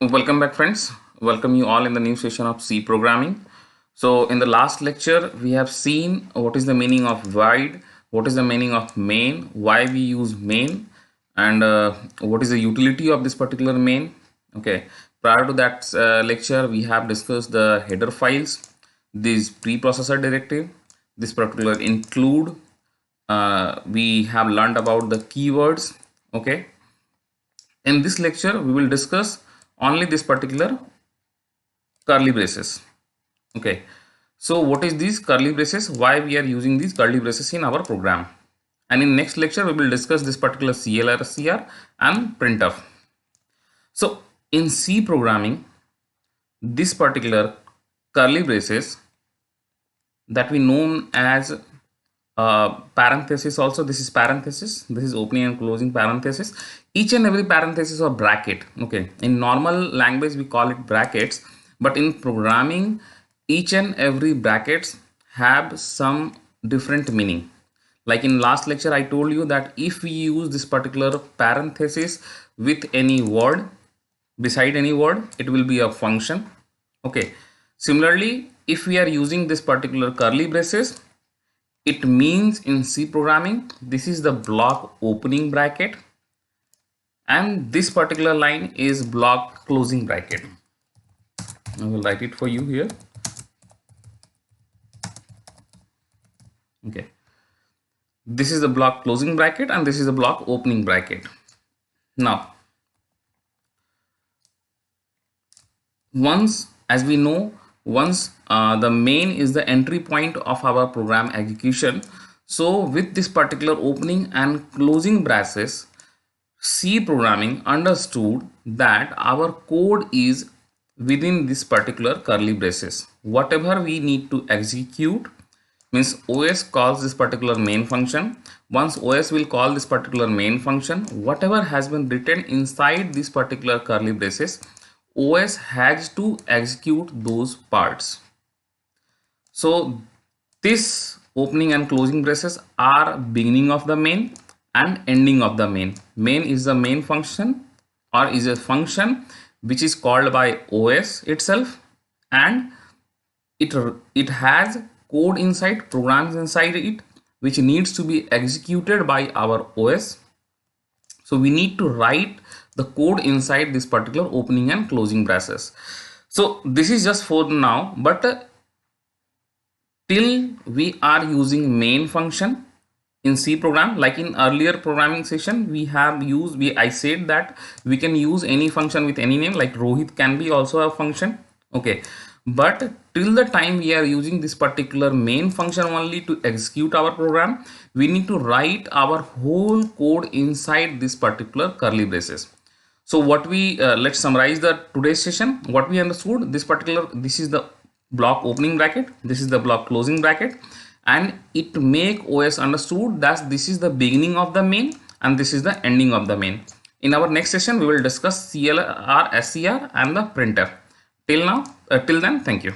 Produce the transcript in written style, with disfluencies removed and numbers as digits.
Welcome back, friends. Welcome you all in the new session of C programming. So in the last lecture, we have seen what is the meaning of void, what is the meaning of main, why we use main, and what is the utility of this particular main. Okay. Prior to that lecture, we have discussed the header files, this preprocessor directive, this particular include. We have learned about the keywords. Okay. In this lecture, we will discuss only this particular curly braces. Okay, so what is these curly braces, why we are using these curly braces in our program, and in next lecture we will discuss this particular CLRCR and printf. So in C programming, this particular curly braces that we known as parenthesis, also this is parenthesis, this is opening and closing parenthesis, each and every parenthesis or bracket. Okay, in normal language we call it brackets, but in programming each and every brackets have some different meaning. Like in last lecture I told you that if we use this particular parenthesis with any word, beside any word, it will be a function. Okay, similarly if we are using this particular curly braces, it means in C programming this is the block opening bracket and this particular line is block closing bracket. I will write it for you here. Okay, this is the block closing bracket and this is the block opening bracket. Now once, as we know, once the main is the entry point of our program execution, so with this particular opening and closing braces, C programming understood that our code is within this particular curly braces. Whatever we need to execute, means OS calls this particular main function. Once OS will call this particular main function, whatever has been written inside this particular curly braces, OS has to execute those parts. So this opening and closing braces are beginning of the main and ending of the main. Main is the main function or is a function which is called by OS itself, and it has code inside, programs inside it which needs to be executed by our OS. So we need to write the code inside this particular opening and closing braces. So this is just for now, but till we are using main function in C program, like in earlier programming session we have used, I said that we can use any function with any name, like Rohit can be also a function. Okay, but till the time we are using this particular main function only to execute our program, we need to write our whole code inside this particular curly braces. So what we let's summarize the today's session. What we understood, this is the block opening bracket, this is the block closing bracket, and it make OS understood that this is the beginning of the main and this is the ending of the main. In our next session we will discuss CLR, SCR and the printer. Till then, thank you.